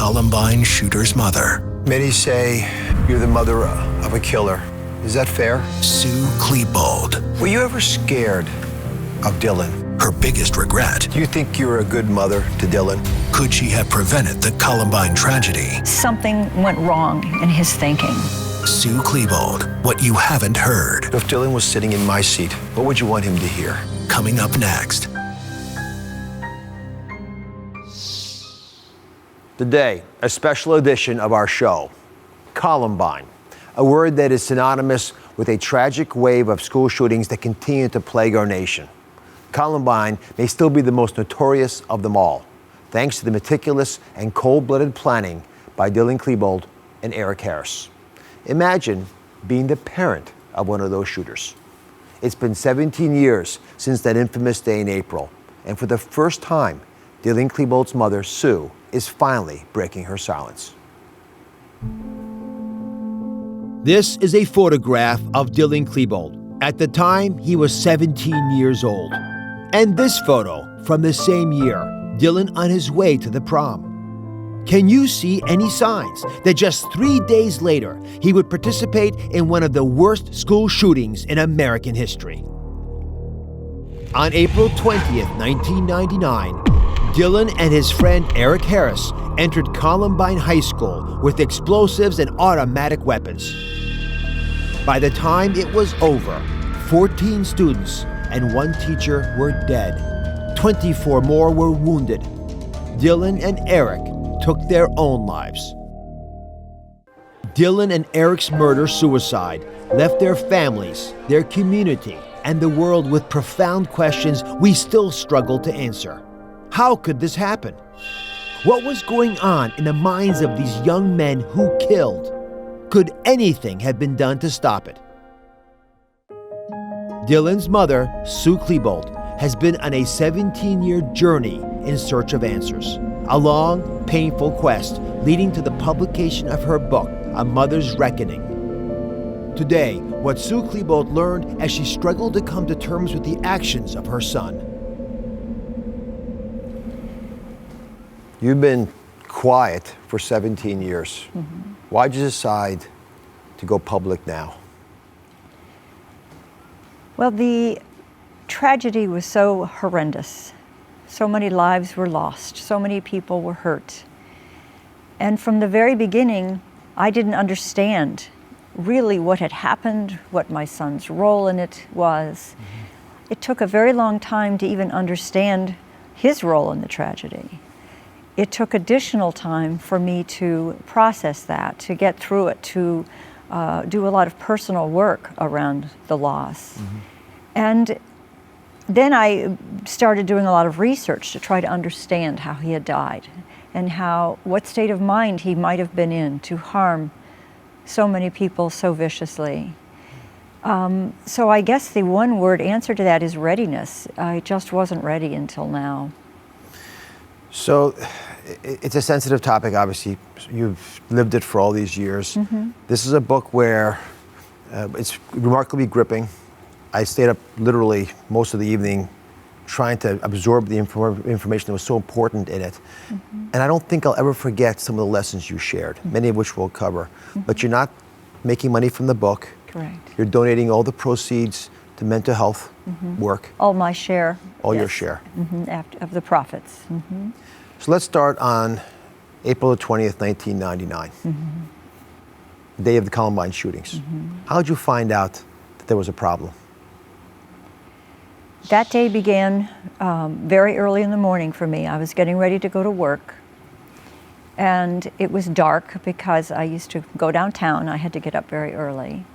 Columbine shooter's mother. Many say you're the mother of a killer. Is that fair? Sue Klebold. Were you ever scared of Dylan? Her biggest regret. Do you think you were a good mother to Dylan? Could she have prevented the Columbine tragedy? Something went wrong in his thinking. Sue Klebold, what you haven't heard. If Dylan was sitting in my seat, what would you want him to hear? Coming up next. Today, a special edition of our show, Columbine, a word that is synonymous with a tragic wave of school shootings that continue to plague our nation. Columbine may still be the most notorious of them all, thanks to the meticulous and cold-blooded planning by Dylan Klebold and Eric Harris. Imagine being the parent of one of those shooters. It's been 17 years since that infamous day in April, and for the first time, Dylan Klebold's mother, Sue, is finally breaking her silence. This is a photograph of Dylan Klebold. At the time, he was 17 years old. And this photo from the same year, Dylan on his way to the prom. Can you see any signs that just 3 days later, he would participate in one of the worst school shootings in American history? On April 20th, 1999, Dylan and his friend Eric Harris entered Columbine High School with explosives and automatic weapons. By the time it was over, 14 students and 1 teacher were dead. 24 more were wounded. Dylan and Eric took their own lives. Dylan and Eric's murder-suicide left their families, their community, and the world with profound questions we still struggle to answer. How could this happen? What was going on in the minds of these young men who killed? Could anything have been done to stop it? Dylan's mother, Sue Klebold, has been on a 17-year journey in search of answers. A long, painful quest leading to the publication of her book, A Mother's Reckoning. Today, what Sue Klebold learned as she struggled to come to terms with the actions of her son. You've been quiet for 17 years. Mm-hmm. Why'd you decide to go public now? Well, the tragedy was so horrendous. So many lives were lost. So many people were hurt. And from the very beginning, I didn't understand really what had happened, what my son's role in it was. Mm-hmm. It took a very long time to even understand his role in the tragedy. It took additional time for me to process that, to get through it, to do a lot of personal work around the loss. Mm-hmm. And then I started doing a lot of research to try to understand how he had died and what state of mind he might have been in to harm so many people so viciously. So I guess the one-word answer to that is readiness. I just wasn't ready until now. So it's a sensitive topic, obviously. You've lived it for all these years. Mm-hmm. This is a book where it's remarkably gripping. I stayed up literally most of the evening trying to absorb the information that was so important in it. Mm-hmm. And I don't think I'll ever forget some of the lessons you shared, mm-hmm. many of which we'll cover. Mm-hmm. But you're not making money from the book. Correct. You're donating all the proceeds to mental health mm-hmm. work. All my share. All yes. your share. Mm-hmm. Of the profits. Mm-hmm. So let's start on April 20th, 1999, mm-hmm. the day of the Columbine shootings. Mm-hmm. How did you find out that there was a problem? That day began very early in the morning for me. I was getting ready to go to work, and it was dark because I used to go downtown. I had to get up very early.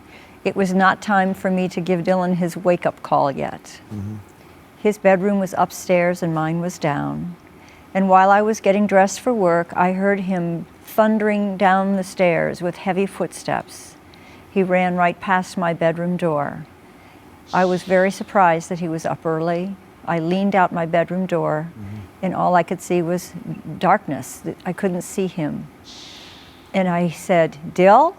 It was not time for me to give Dylan his wake-up call yet. Mm-hmm. His bedroom was upstairs and mine was down. And while I was getting dressed for work, I heard him thundering down the stairs with heavy footsteps. He ran right past my bedroom door. I was very surprised that he was up early. I leaned out my bedroom door, mm-hmm. and all I could see was darkness. I couldn't see him. And I said, "Dill?"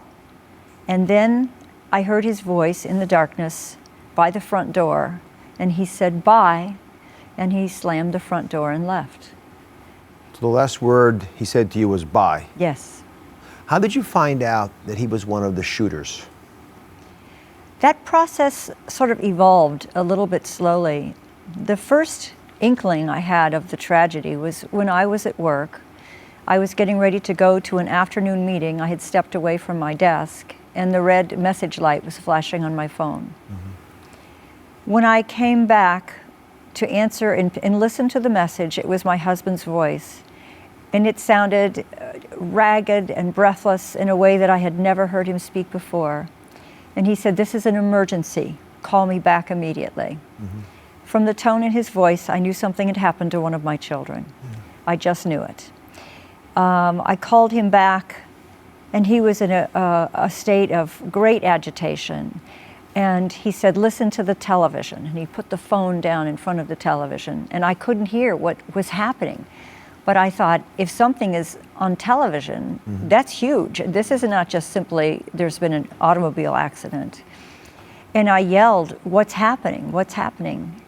And then I heard his voice in the darkness by the front door, and he said, "Bye," and he slammed the front door and left. So the last word he said to you was bye. Yes. How did you find out that he was one of the shooters? That process sort of evolved a little bit slowly. The first inkling I had of the tragedy was when I was at work. I was getting ready to go to an afternoon meeting. I had stepped away from my desk, and the red message light was flashing on my phone. When I came back to answer and listen to the message, it was my husband's voice. And it sounded ragged and breathless in a way that I had never heard him speak before. And he said, "This is an emergency. Call me back immediately." From the tone in his voice, I knew something had happened to one of my children. I just knew it. I called him back, and he was in a state of great agitation. And he said, "Listen to the television." And he put the phone down in front of the television, and I couldn't hear what was happening. But I thought, if something is on television, that's huge. This is not just simply, there's been an automobile accident. And I yelled, "What's happening? What's happening?"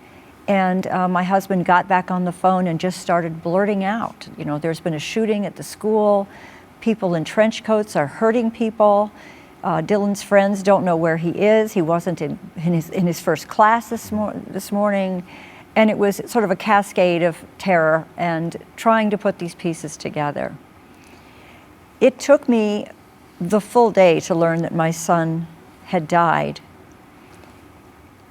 And my husband got back on the phone and just started blurting out, you know, there's been a shooting at the school. People in trench coats are hurting people. Dylan's friends don't know where he is. He wasn't in his first class this morning. And it was sort of a cascade of terror and trying to put these pieces together. It took me the full day to learn that my son had died.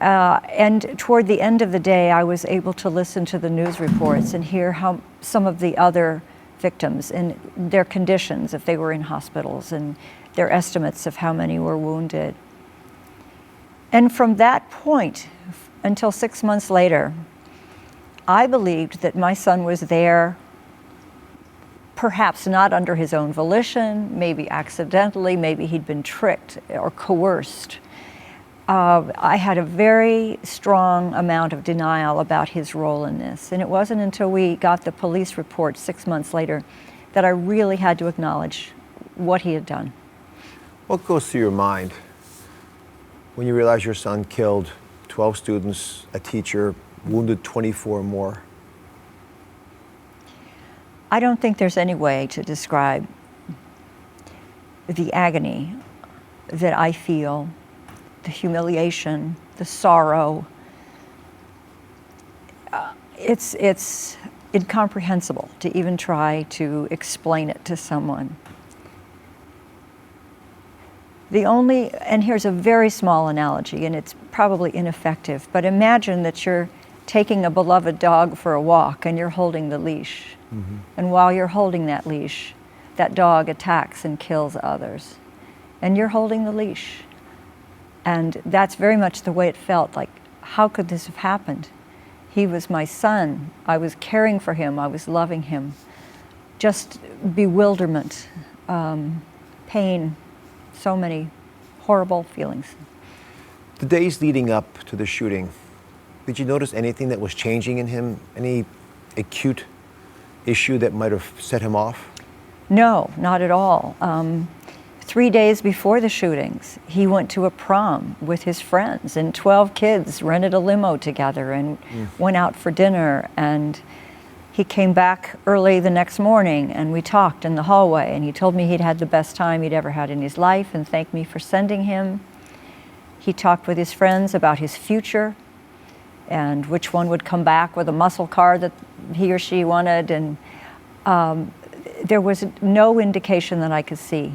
And toward the end of the day, I was able to listen to the news reports and hear how some of the other victims and their conditions, if they were in hospitals, and their estimates of how many were wounded. And from that point until 6 months later, I believed that my son was there, perhaps not under his own volition, maybe accidentally, maybe he'd been tricked or coerced. I had a very strong amount of denial about his role in this. And it wasn't until we got the police report 6 months later that I really had to acknowledge what he had done. What goes through your mind when you realize your son killed 12 students, a teacher, wounded 24 more? I don't think there's any way to describe the agony that I feel, the humiliation, the sorrow. It's incomprehensible to even try to explain it to someone. And here's a very small analogy, and it's probably ineffective, but imagine that you're taking a beloved dog for a walk and you're holding the leash. And while you're holding that leash, that dog attacks and kills others. And you're holding the leash. And that's very much the way it felt, like, how could this have happened? He was my son. I was caring for him. I was loving him. Just bewilderment, pain, so many horrible feelings. The days leading up to the shooting, did you notice anything that was changing in him? Any acute issue that might have set him off? No, not at all. 3 days before the shootings, he went to a prom with his friends, and 12 kids rented a limo together and went out for dinner. And he came back early the next morning, and we talked in the hallway, and he told me he'd had the best time he'd ever had in his life and thanked me for sending him. He talked with his friends about his future and which one would come back with a muscle car that he or she wanted. And there was no indication that I could see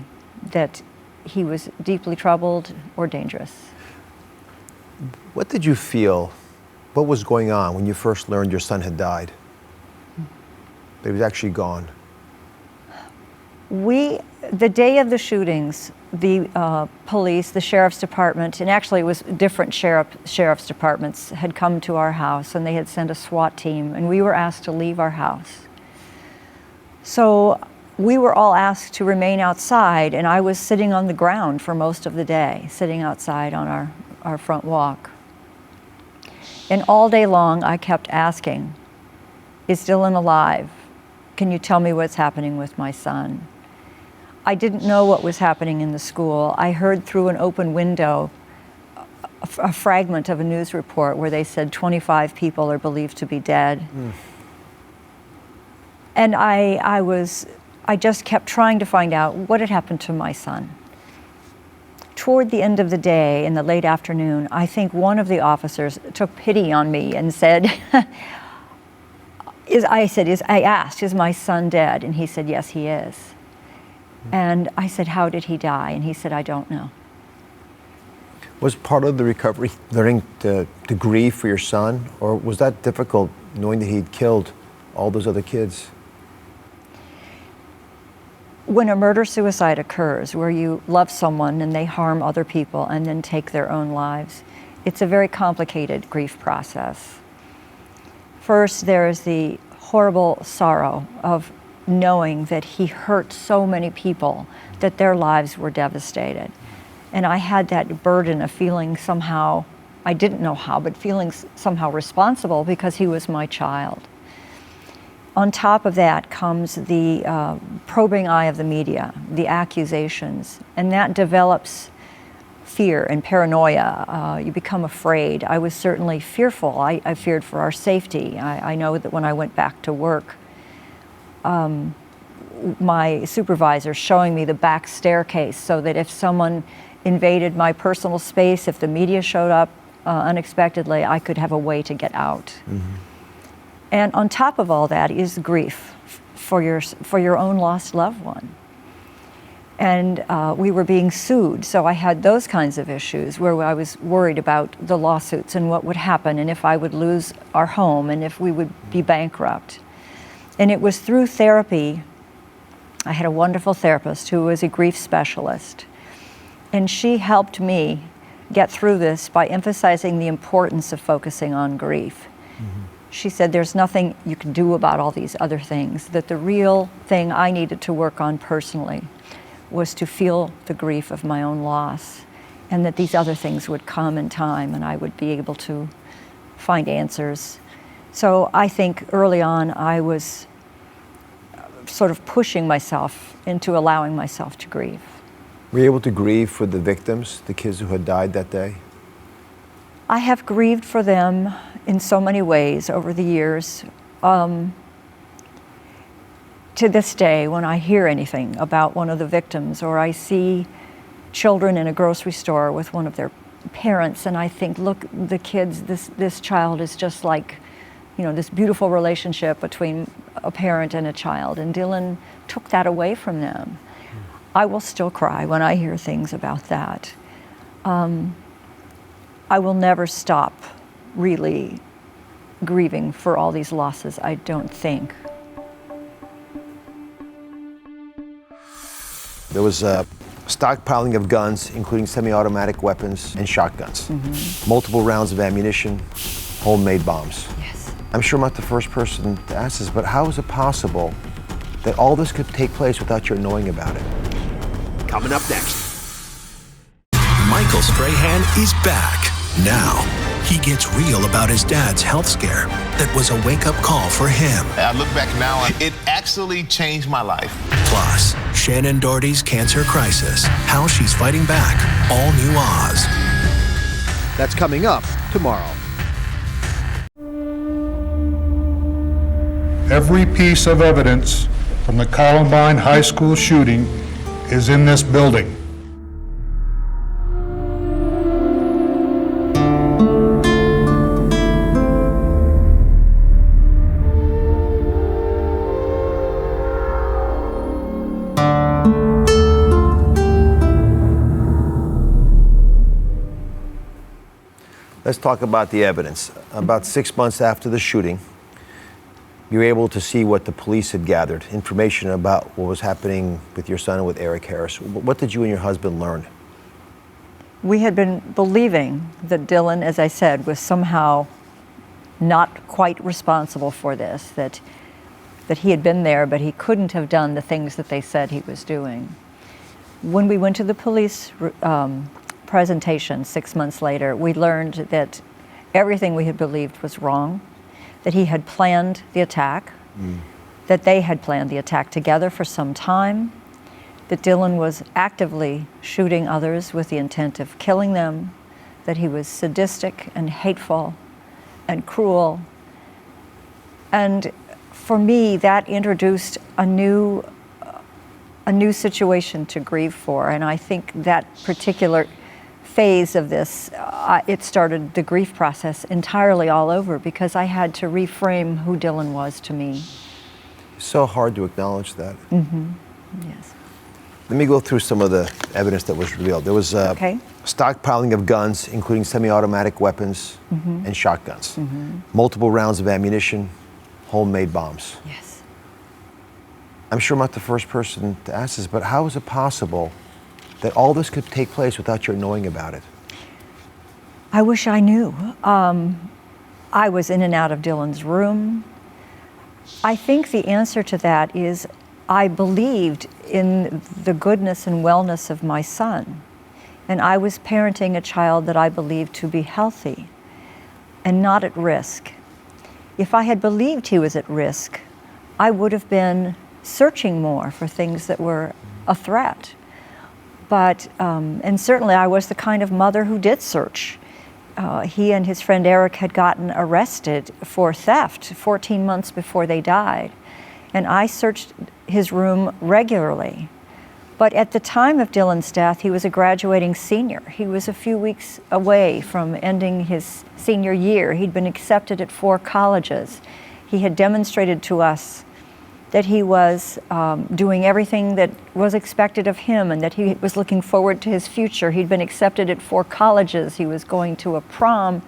that he was deeply troubled or dangerous. What did you feel? What was going on when you first learned your son had died? That he was actually gone? The day of the shootings, the police, the sheriff's department, and actually it was different sheriff's departments, had come to our house, and they had sent a SWAT team, and we were asked to leave our house. So we were all asked to remain outside, and I was sitting on the ground for most of the day, sitting outside on our front walk. And all day long, I kept asking, "Is Dylan alive? Can you tell me what's happening with my son?" I didn't know what was happening in the school. I heard through an open window a fragment of a news report where they said 25 people are believed to be dead. And I just kept trying to find out what had happened to my son. Toward the end of the day, in the late afternoon, I think one of the officers took pity on me and said, I asked, is my son dead? And he said, yes, he is. And I said, how did he die? And he said, I don't know. Was part of the recovery learning to grieve for your son, or was that difficult knowing that he'd killed all those other kids? When a murder-suicide occurs, where you love someone and they harm other people and then take their own lives, it's a very complicated grief process. First, there is the horrible sorrow of knowing that he hurt so many people, that their lives were devastated. And I had that burden of feeling somehow, I didn't know how, but feeling somehow responsible because he was my child. On top of that comes the probing eye of the media, the accusations, and that develops fear and paranoia. You become afraid. I was certainly fearful. I feared for our safety. I know that when I went back to work, my supervisor showing me the back staircase so that if someone invaded my personal space, if the media showed up unexpectedly, I could have a way to get out. Mm-hmm. And on top of all that is grief for your own lost loved one. And we were being sued, so I had those kinds of issues where I was worried about the lawsuits and what would happen and if I would lose our home and if we would be bankrupt. And it was through therapy. I had a wonderful therapist who was a grief specialist, and she helped me get through this by emphasizing the importance of focusing on grief. Mm-hmm. She said there's nothing you can do about all these other things, that the real thing I needed to work on personally was to feel the grief of my own loss, and that these other things would come in time and I would be able to find answers. So I think early on I was sort of pushing myself into allowing myself to grieve. Were you able to grieve for the victims, the kids who had died that day? I have grieved for them in so many ways over the years. To this day, when I hear anything about one of the victims, or I see children in a grocery store with one of their parents, and I think, look, the kids, this child is just like, this beautiful relationship between a parent and a child, and Dylan took that away from them. I will still cry when I hear things about that. I will never stop really grieving for all these losses, I don't think. There was a stockpiling of guns, including semi-automatic weapons and shotguns. Mm-hmm. Multiple rounds of ammunition, homemade bombs. Yes. I'm sure I'm not the first person to ask this, but how is it possible that all this could take place without your knowing about it? Coming up next. Michael Strahan is back. Now, he gets real about his dad's health scare that was a wake-up call for him. I look back now, it actually changed my life. Plus, Shannon Doherty's cancer crisis, how she's fighting back, all new Oz. That's coming up tomorrow. Every piece of evidence from the Columbine High School shooting is in this building. Let's talk about the evidence. About 6 months after the shooting, you were able to see what the police had gathered, information about what was happening with your son and with Eric Harris. What did you and your husband learn? We had been believing that Dylan, as I said, was somehow not quite responsible for this, that he had been there, but he couldn't have done the things that they said he was doing. When we went to the police presentation 6 months later, we learned that everything we had believed was wrong, that he had planned the attack, that they had planned the attack together for some time, that Dylan was actively shooting others with the intent of killing them, that he was sadistic and hateful and cruel. And for me, that introduced a new situation to grieve for, and I think that particular phase of this, it started the grief process entirely all over because I had to reframe who Dylan was to me. So hard to acknowledge that. Yes. Let me go through some of the evidence that was revealed. There was Okay. stockpiling of guns, including semi-automatic weapons and shotguns, multiple rounds of ammunition, homemade bombs. Yes. I'm sure I'm not the first person to ask this, but how is it possible that all this could take place without your knowing about it? I wish I knew. I was in and out of Dylan's room. I think the answer to that is I believed in the goodness and wellness of my son. And I was parenting a child that I believed to be healthy and not at risk. If I had believed he was at risk, I would have been searching more for things that were a threat. But, and certainly I was the kind of mother who did search. He and his friend Eric had gotten arrested for theft 14 months before they died. And I searched his room regularly. But at the time of Dylan's death, he was a graduating senior. He was a few weeks away from ending his senior year. He'd been accepted at 4 colleges. He had demonstrated to us that he was doing everything that was expected of him and that he was looking forward to his future. He'd been accepted at 4 colleges. He was going to a prom.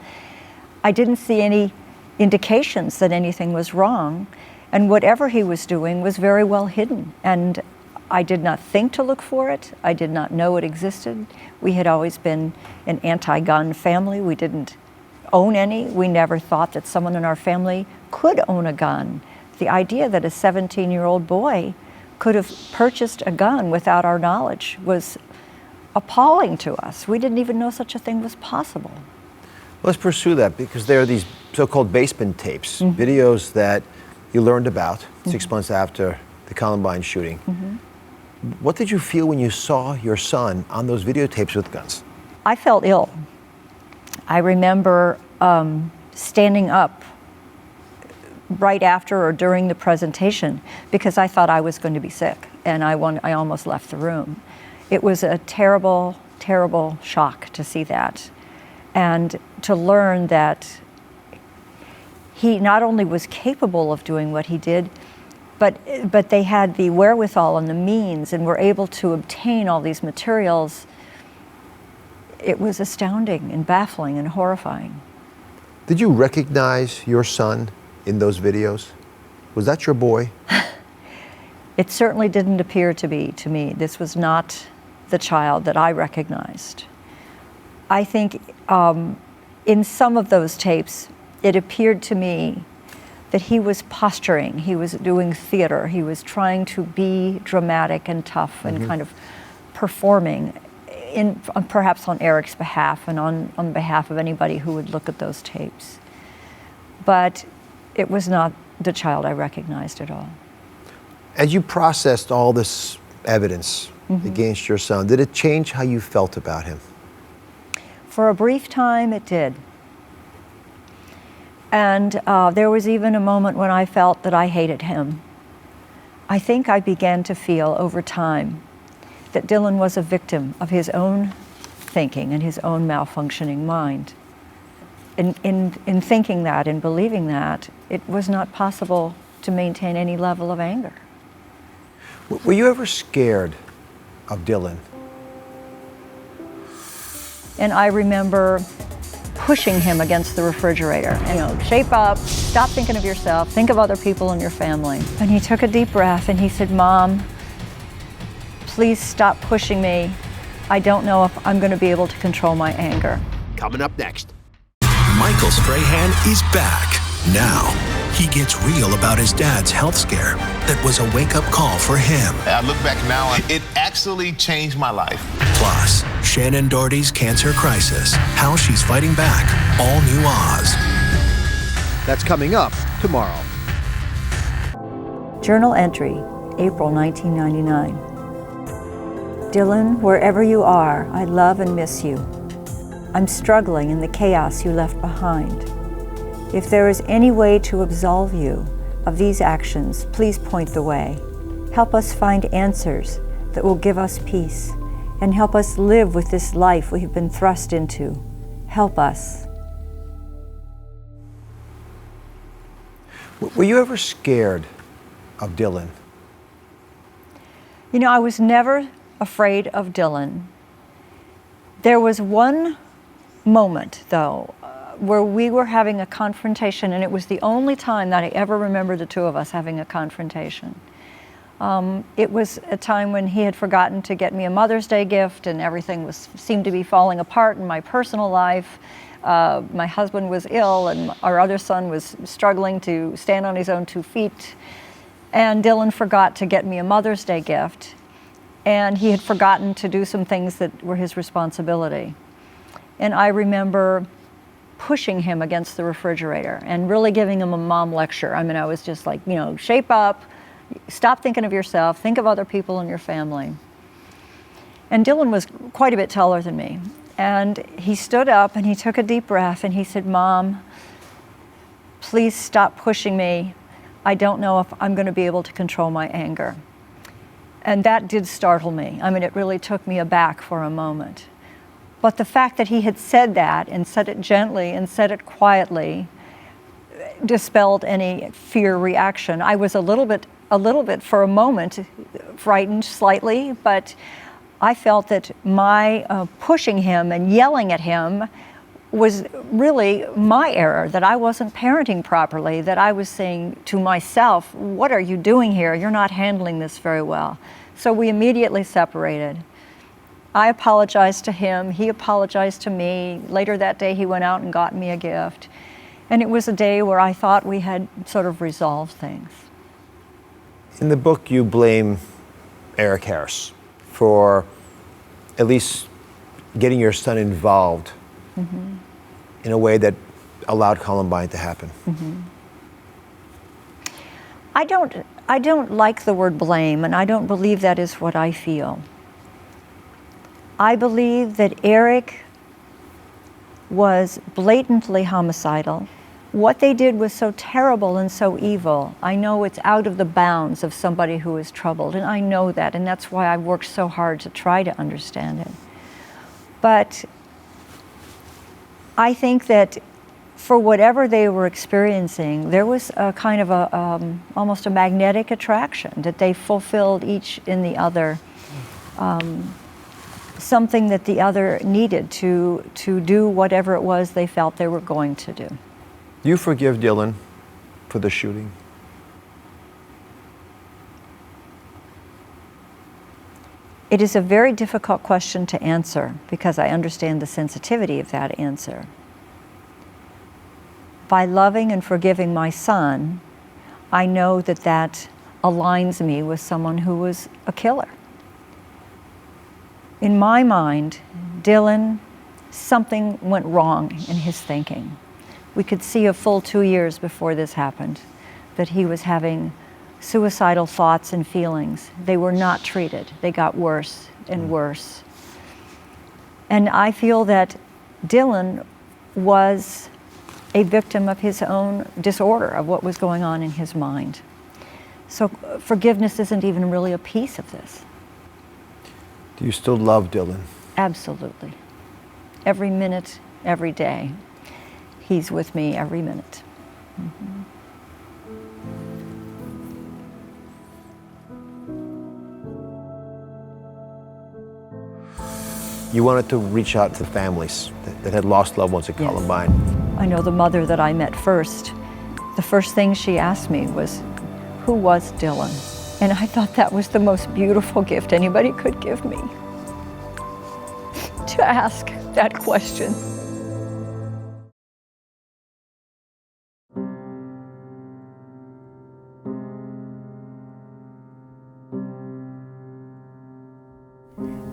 I didn't see any indications that anything was wrong. And whatever he was doing was very well hidden. And I did not think to look for it. I did not know it existed. We had always been an anti-gun family. We didn't own any. We never thought that someone in our family could own a gun. The idea that a 17-year-old boy could have purchased a gun without our knowledge was appalling to us. We didn't even know such a thing was possible. Let's pursue that because there are these so-called basement tapes, videos that you learned about 6 months after the Columbine shooting. What did you feel when you saw your son on those videotapes with guns? I felt ill. I remember standing up right after or during the presentation because I thought I was going to be sick, and I almost left the room. It was a terrible, terrible shock to see that, and to learn that he not only was capable of doing what he did, but they had the wherewithal and the means and were able to obtain all these materials. It was astounding and baffling and horrifying. Did you recognize your son in those videos? Was that your boy? It certainly didn't appear to be to me. This was not the child that I recognized. I think in some of those tapes, it appeared to me that he was posturing, he was doing theater, he was trying to be dramatic and tough and kind of performing perhaps on Eric's behalf and on behalf of anybody who would look at those tapes. But it was not the child I recognized at all. As you processed all this evidence against your son, did it change how you felt about him? For a brief time, it did. And there was even a moment when I felt that I hated him. I think I began to feel over time that Dylan was a victim of his own thinking and his own malfunctioning mind. In thinking that and believing that, it was not possible to maintain any level of anger. Were you ever scared of Dylan? And I remember pushing him against the refrigerator. Shape up, stop thinking of yourself, think of other people in your family. And he took a deep breath and he said, "Mom, please stop pushing me. I don't know if I'm going to be able to control my anger." Coming up next. Michael Strahan is back. Now, he gets real about his dad's health scare that was a wake-up call for him. I look back now, it actually changed my life. Plus, Shannon Doherty's cancer crisis, how she's fighting back, all new Oz. That's coming up tomorrow. Journal entry, April 1999. Dylan, wherever you are, I love and miss you. I'm struggling in the chaos you left behind. If there is any way to absolve you, of these actions, please point the way. Help us find answers that will give us peace, and help us live with this life we have been thrust into. Help us. Were you ever scared of Dylan? You know, I was never afraid of Dylan. There was one moment, though, where we were having a confrontation, and it was the only time that I ever remember the two of us having a confrontation. It was a time when he had forgotten to get me a Mother's Day gift, and everything seemed to be falling apart in my personal life. My husband was ill, and our other son was struggling to stand on his own 2 feet. And Dylan forgot to get me a Mother's Day gift, and he had forgotten to do some things that were his responsibility. And I remember pushing him against the refrigerator and really giving him a mom lecture. I mean, I was just like, you know, shape up, stop thinking of yourself, think of other people in your family. And Dylan was quite a bit taller than me. And he stood up and he took a deep breath and he said, "Mom, please stop pushing me. I don't know if I'm going to be able to control my anger." And that did startle me. I mean, it really took me aback for a moment. But the fact that he had said that and said it gently and said it quietly dispelled any fear reaction. I was a little bit for a moment frightened slightly, but I felt that my pushing him and yelling at him was really my error, that I wasn't parenting properly, that I was saying to myself, "What are you doing here? You're not handling this very well." So we immediately separated. I apologized to him, he apologized to me. Later that day he went out and got me a gift. And it was a day where I thought we had sort of resolved things. In the book, you blame Eric Harris for at least getting your son involved in a way that allowed Columbine to happen. I don't like the word blame, and I don't believe that is what I feel. I believe that Eric was blatantly homicidal. What they did was so terrible and so evil. I know it's out of the bounds of somebody who is troubled, and I know that, and that's why I worked so hard to try to understand it. But I think that for whatever they were experiencing, there was a kind of almost a magnetic attraction, that they fulfilled each in the other something that the other needed to do whatever it was they felt they were going to do. Do you forgive Dylan for the shooting? It is a very difficult question to answer because I understand the sensitivity of that answer. By loving and forgiving my son, I know that that aligns me with someone who was a killer. In my mind, Dylan, something went wrong in his thinking. We could see a full 2 years before this happened that he was having suicidal thoughts and feelings. They were not treated. They got worse and worse. And I feel that Dylan was a victim of his own disorder, of what was going on in his mind. So forgiveness isn't even really a piece of this. Do you still love Dylan? Absolutely. Every minute, every day. He's with me every minute. You wanted to reach out to families that had lost loved ones at Columbine. I know the mother that I met first. The first thing she asked me was, "Who was Dylan?" And I thought that was the most beautiful gift anybody could give me, to ask that question.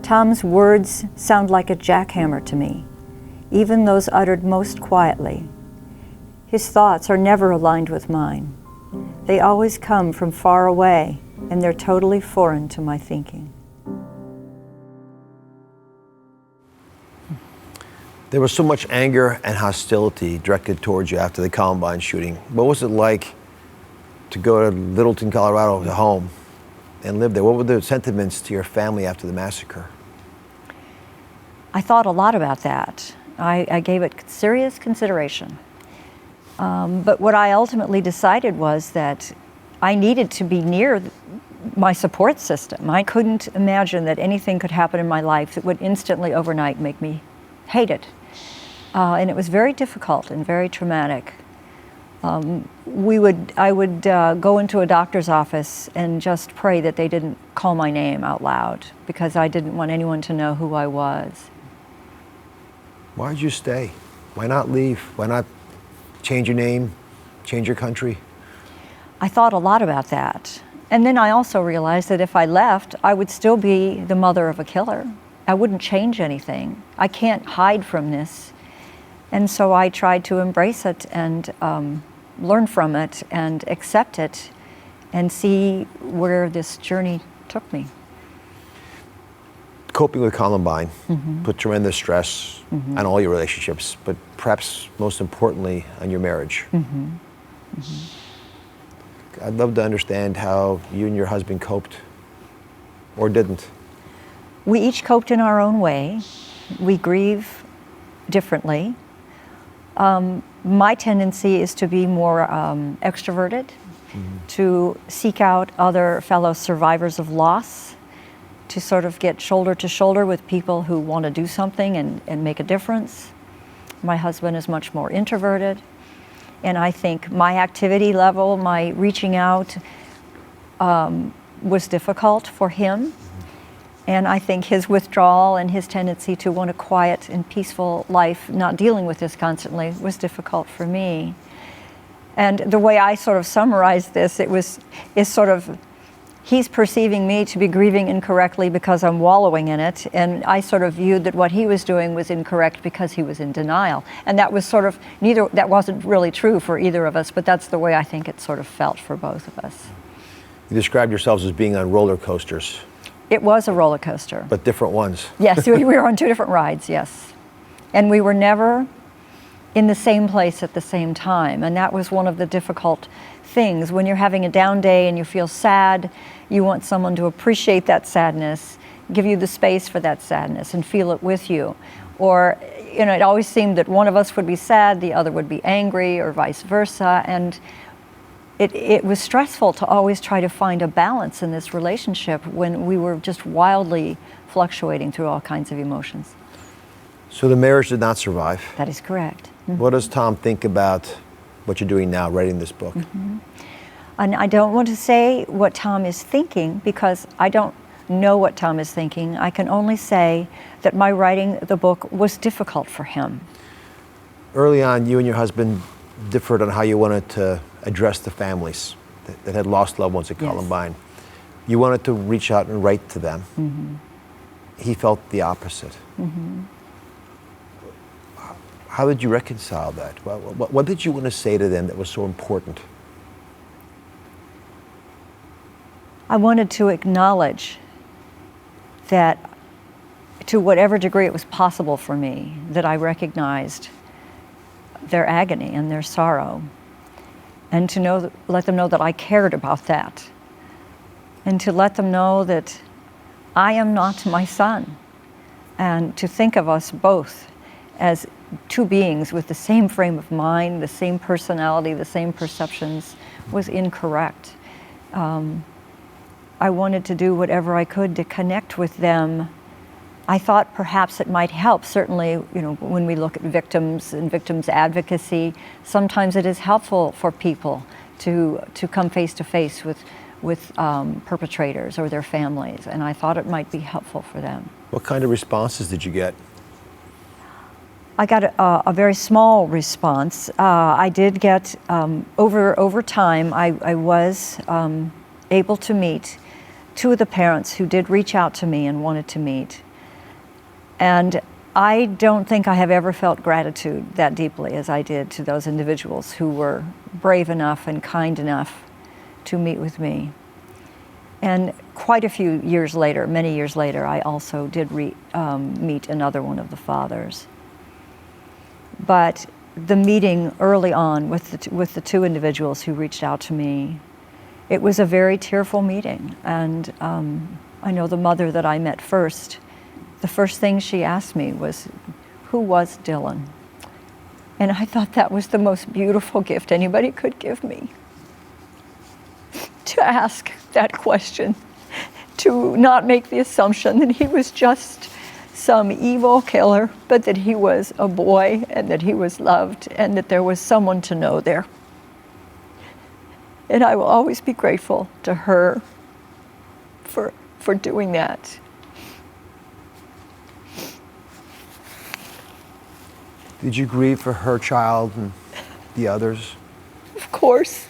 Tom's words sound like a jackhammer to me, even those uttered most quietly. His thoughts are never aligned with mine. They always come from far away, and they're totally foreign to my thinking. There was so much anger and hostility directed towards you after the Columbine shooting. What was it like to go to Littleton, Colorado, to home, and live there. What were the sentiments to your family after the massacre? I thought a lot about that. I gave it serious consideration. But what I ultimately decided was that I needed to be near my support system. I couldn't imagine that anything could happen in my life that would instantly overnight make me hate it. And it was very difficult and very traumatic. I would go into a doctor's office and just pray that they didn't call my name out loud because I didn't want anyone to know who I was. Why did you stay? Why not leave? Why not change your name, change your country? I thought a lot about that. And then I also realized that if I left, I would still be the mother of a killer. I wouldn't change anything. I can't hide from this. And so I tried to embrace it and learn from it and accept it and see where this journey took me. Coping with Columbine put tremendous stress on all your relationships, but perhaps most importantly on your marriage. I'd love to understand how you and your husband coped, or didn't. We each coped in our own way. We grieve differently. My tendency is to be more extroverted, to seek out other fellow survivors of loss, to sort of get shoulder to shoulder with people who want to do something and make a difference. My husband is much more introverted. And I think my activity level, my reaching out, was difficult for him. And I think his withdrawal and his tendency to want a quiet and peaceful life, not dealing with this constantly, was difficult for me. And the way I sort of summarized this, is sort of, he's perceiving me to be grieving incorrectly because I'm wallowing in it, and I sort of viewed that what he was doing was incorrect because he was in denial. And that was sort of, that wasn't really true for either of us, but that's the way I think it sort of felt for both of us. You described yourselves as being on roller coasters. It was a roller coaster. But different ones. Yes, we were on two different rides, yes. And we were never in the same place at the same time, and that was one of the difficult things. When you're having a down day and you feel sad, you want someone to appreciate that sadness, give you the space for that sadness and feel it with you. Or, it always seemed that one of us would be sad, the other would be angry, or vice versa. And it was stressful to always try to find a balance in this relationship when we were just wildly fluctuating through all kinds of emotions. So the marriage did not survive. That is correct. What does Tom think about what you're doing now, writing this book? And I don't want to say what Tom is thinking because I don't know what Tom is thinking. I can only say that my writing the book was difficult for him. Early on, you and your husband differed on how you wanted to address the families that had lost loved ones at Columbine. You wanted to reach out and write to them. He felt the opposite. How did you reconcile that? What did you want to say to them that was so important? I wanted to acknowledge that to whatever degree it was possible for me, that I recognized their agony and their sorrow, and to let them know that I cared about that, and to let them know that I am not my son, and to think of us both as two beings with the same frame of mind, the same personality, the same perceptions, was incorrect. I wanted to do whatever I could to connect with them. I thought perhaps it might help. Certainly, when we look at victims and victims advocacy, sometimes it is helpful for people to come face to face with perpetrators or their families, and I thought it might be helpful for them. What kind of responses did you get? I got a very small response. I did get, over time, I was able to meet two of the parents who did reach out to me and wanted to meet. And I don't think I have ever felt gratitude that deeply as I did to those individuals who were brave enough and kind enough to meet with me. And quite a few years later, many years later, I also did meet another one of the fathers. But the meeting early on with the two individuals who reached out to me It was a very tearful meeting, and I know the mother that I met first, the first thing she asked me was, who was Dylan? And I thought that was the most beautiful gift anybody could give me. To ask that question, to not make the assumption that he was just some evil killer, but that he was a boy and that he was loved and that there was someone to know there. And I will always be grateful to her for doing that. Did you grieve for her child and the others? Of course.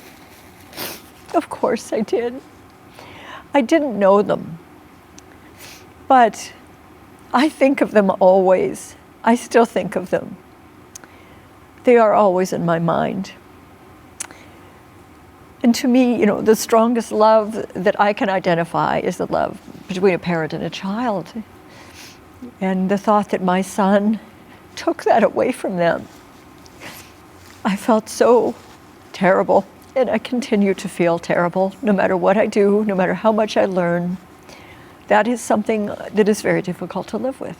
Of course I did. I didn't know them, but I think of them always. I still think of them. They are always in my mind. And to me, you know, the strongest love that I can identify is the love between a parent and a child. And the thought that my son took that away from them, I felt so terrible. And I continue to feel terrible, no matter what I do, no matter how much I learn. That is something that is very difficult to live with.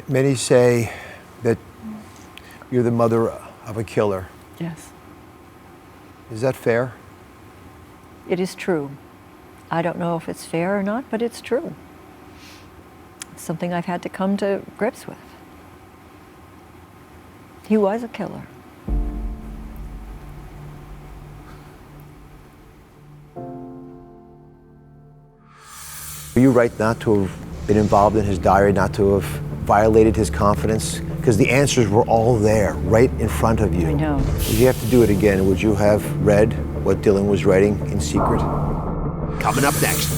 Many say that you're the mother of a killer. Yes. Is that fair? It is true. I don't know if it's fair or not, but it's true. It's something I've had to come to grips with. He was a killer. Were you right not to have been involved in his diary, not to have violated his confidence? Because the answers were all there, right in front of you. I know. If you have to do it again, would you have read what Dylan was writing in secret? Coming up next.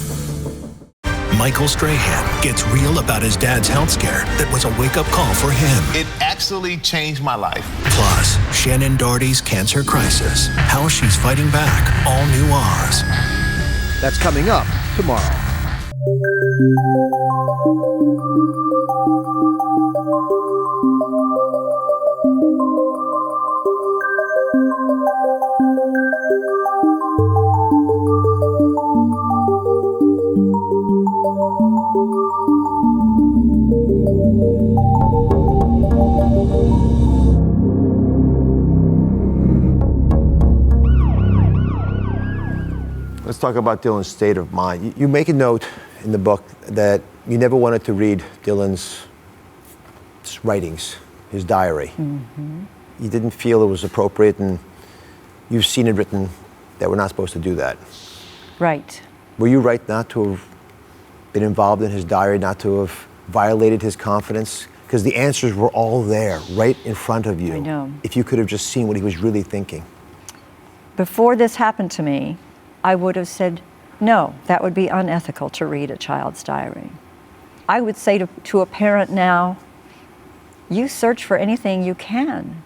Michael Strahan gets real about his dad's health scare that was a wake-up call for him. It actually changed my life. Plus, Shannon Doherty's cancer crisis, how she's fighting back, all new Oz. That's coming up tomorrow. Let's talk about Dylan's state of mind. You make a note in the book that you never wanted to read Dylan's writings, his diary. Mm-hmm. You didn't feel it was appropriate, and you've seen it written that we're not supposed to do that. Right. Were you right not to have been involved in his diary, not to have violated his confidence? Because the answers were all there, right in front of you. I know. If you could have just seen what he was really thinking. Before this happened to me, I would have said, no, that would be unethical to read a child's diary. I would say to a parent now, you search for anything you can,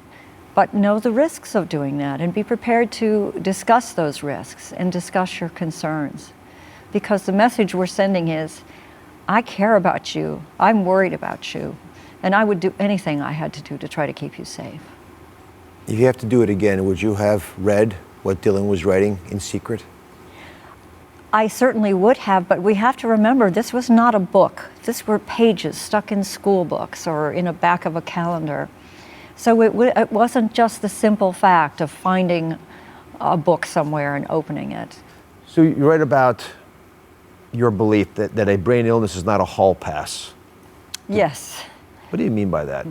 but know the risks of doing that and be prepared to discuss those risks and discuss your concerns. Because the message we're sending is, I care about you, I'm worried about you, and I would do anything I had to do to try to keep you safe. If you have to do it again, would you have read what Dylan was writing in secret? I certainly would have, but we have to remember this was not a book. This were pages stuck in school books or in a back of a calendar. So it wasn't just the simple fact of finding a book somewhere and opening it. So you write about your belief that a brain illness is not a hall pass. Yes. What do you mean by that?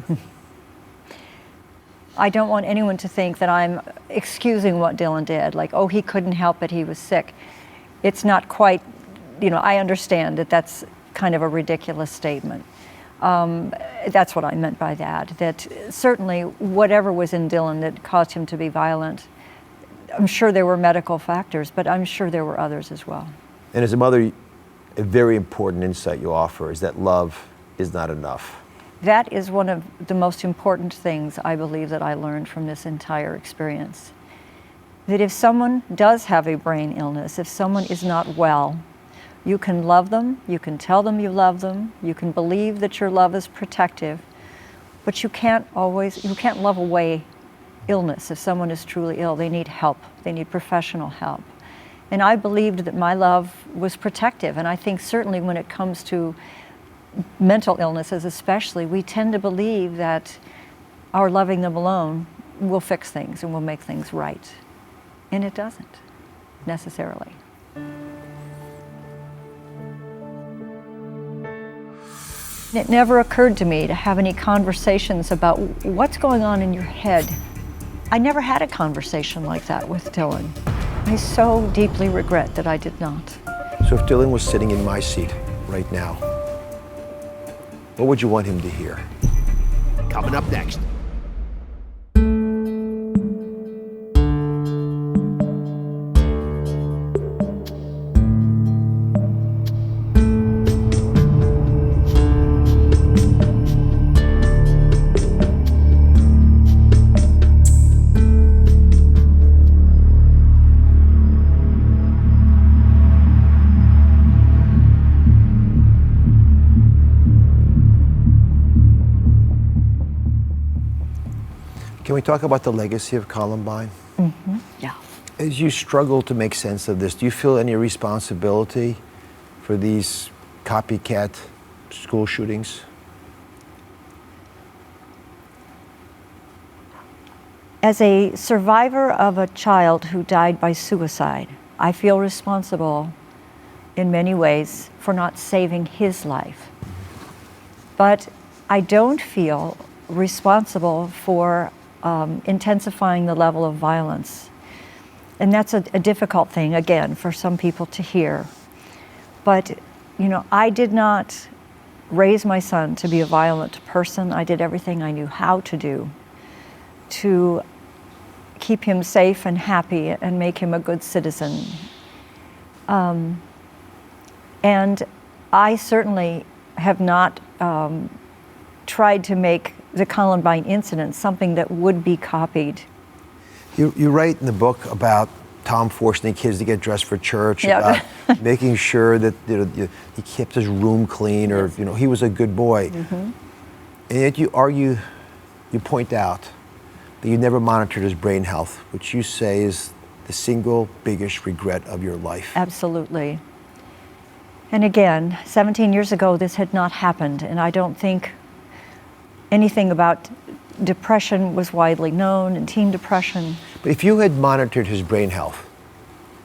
I don't want anyone to think that I'm excusing what Dylan did, like, oh, he couldn't help it, he was sick. It's not quite, I understand that that's kind of a ridiculous statement. That's what I meant by that certainly whatever was in Dylan that caused him to be violent, I'm sure there were medical factors, but I'm sure there were others as well. And as a mother, a very important insight you offer is that love is not enough. That is one of the most important things I believe that I learned from this entire experience. That if someone does have a brain illness, if someone is not well, you can love them, you can tell them you love them, you can believe that your love is protective, But you can't love away illness. If someone is truly ill, they need help. They need professional help. And I believed that my love was protective. And I think certainly when it comes to mental illnesses especially, we tend to believe that our loving them alone will fix things and will make things right. And it doesn't, necessarily. It never occurred to me to have any conversations about what's going on in your head. I never had a conversation like that with Dylan. I so deeply regret that I did not. So if Dylan was sitting in my seat right now, what would you want him to hear? Coming up next. Can we talk about the legacy of Columbine? Mm-hmm. Yeah. As you struggle to make sense of this, do you feel any responsibility for these copycat school shootings? As a survivor of a child who died by suicide, I feel responsible in many ways for not saving his life. But I don't feel responsible for intensifying the level of violence. And that's a difficult thing, again, for some people to hear. But, you know, I did not raise my son to be a violent person. I did everything I knew how to do to keep him safe and happy and make him a good citizen. And I certainly have not tried to make the Columbine incident something that would be copied. You write in the book about Tom forcing the kids to get dressed for church, about making sure that he kept his room clean, or he was a good boy. Mm-hmm. And yet you point out that you never monitored his brain health, which you say is the single biggest regret of your life. Absolutely. And again, 17 years ago, this had not happened, and I don't think anything about depression was widely known, and teen depression. But if you had monitored his brain health,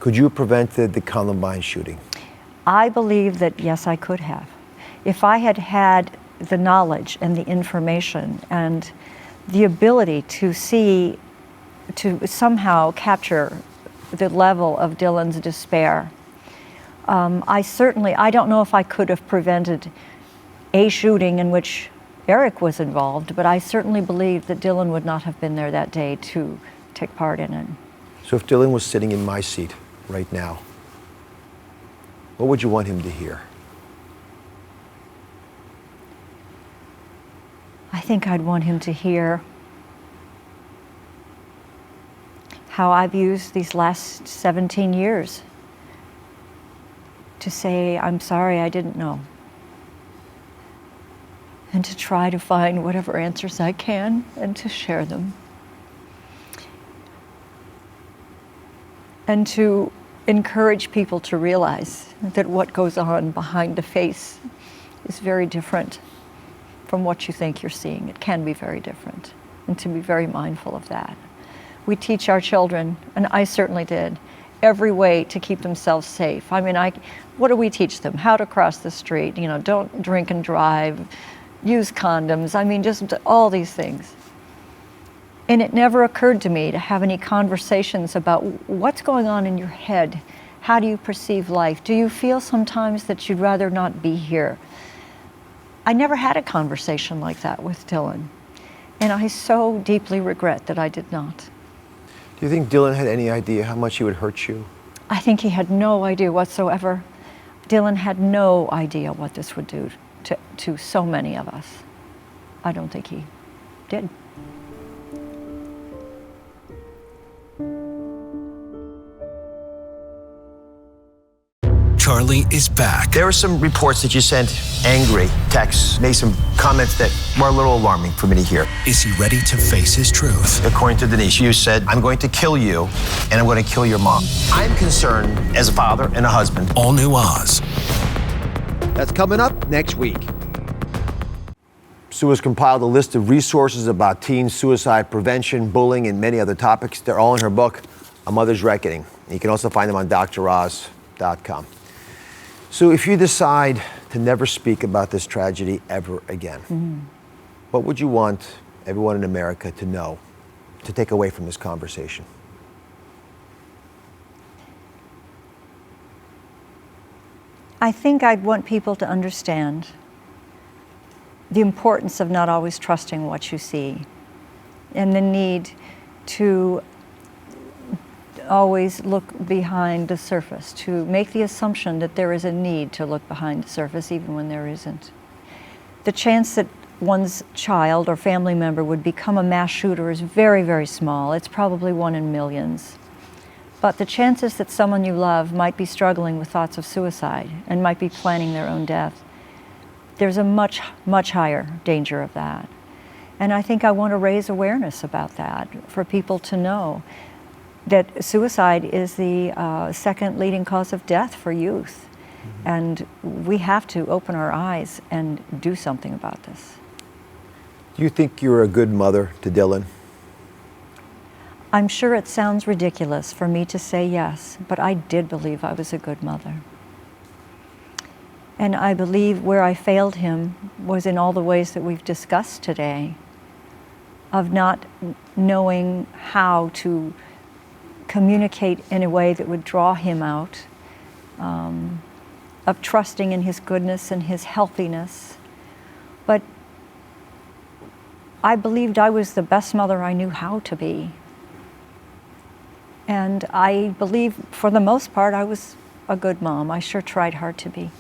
could you have prevented the Columbine shooting? I believe that yes, I could have. If I had had the knowledge and the information and the ability to somehow capture the level of Dylan's despair, I don't know if I could have prevented a shooting in which Eric was involved, but I certainly believe that Dylan would not have been there that day to take part in it. So if Dylan was sitting in my seat right now, what would you want him to hear? I think I'd want him to hear how I've used these last 17 years to say, I'm sorry, I didn't know. And to try to find whatever answers I can and to share them. And to encourage people to realize that what goes on behind the face is very different from what you think you're seeing. It can be very different, and to be very mindful of that. We teach our children, and I certainly did, every way to keep themselves safe. I mean, what do we teach them? How to cross the street, don't drink and drive, use condoms, just all these things. And it never occurred to me to have any conversations about what's going on in your head. How do you perceive life? Do you feel sometimes that you'd rather not be here? I never had a conversation like that with Dylan. And I so deeply regret that I did not. Do you think Dylan had any idea how much he would hurt you? I think he had no idea whatsoever. Dylan had no idea what this would do to so many of us. I don't think he did. Charlie is back. There were some reports that you sent angry texts, made some comments that were a little alarming for me to hear. Is he ready to face his truth? According to Denise, you said, I'm going to kill you and I'm going to kill your mom. I'm concerned as a father and a husband. All New Oz. That's coming up next week. Sue has compiled a list of resources about teen suicide prevention, bullying, and many other topics. They're all in her book, A Mother's Reckoning. You can also find them on droz.com. So if you decide to never speak about this tragedy ever again, what would you want everyone in America to know, to take away from this conversation? I think I'd want people to understand the importance of not always trusting what you see, and the need to always look behind the surface, to make the assumption that there is a need to look behind the surface even when there isn't. The chance that one's child or family member would become a mass shooter is very, very small. It's probably 1 in millions. But the chances that someone you love might be struggling with thoughts of suicide and might be planning their own death, there's a much, much higher danger of that. And I think I want to raise awareness about that for people to know that suicide is the second leading cause of death for youth. And we have to open our eyes and do something about this. Do you think you're a good mother to Dylan? I'm sure it sounds ridiculous for me to say yes, but I did believe I was a good mother. And I believe where I failed him was in all the ways that we've discussed today, of not knowing how to communicate in a way that would draw him out, of trusting in his goodness and his healthiness. But I believed I was the best mother I knew how to be. And I believe, for the most part, I was a good mom. I sure tried hard to be.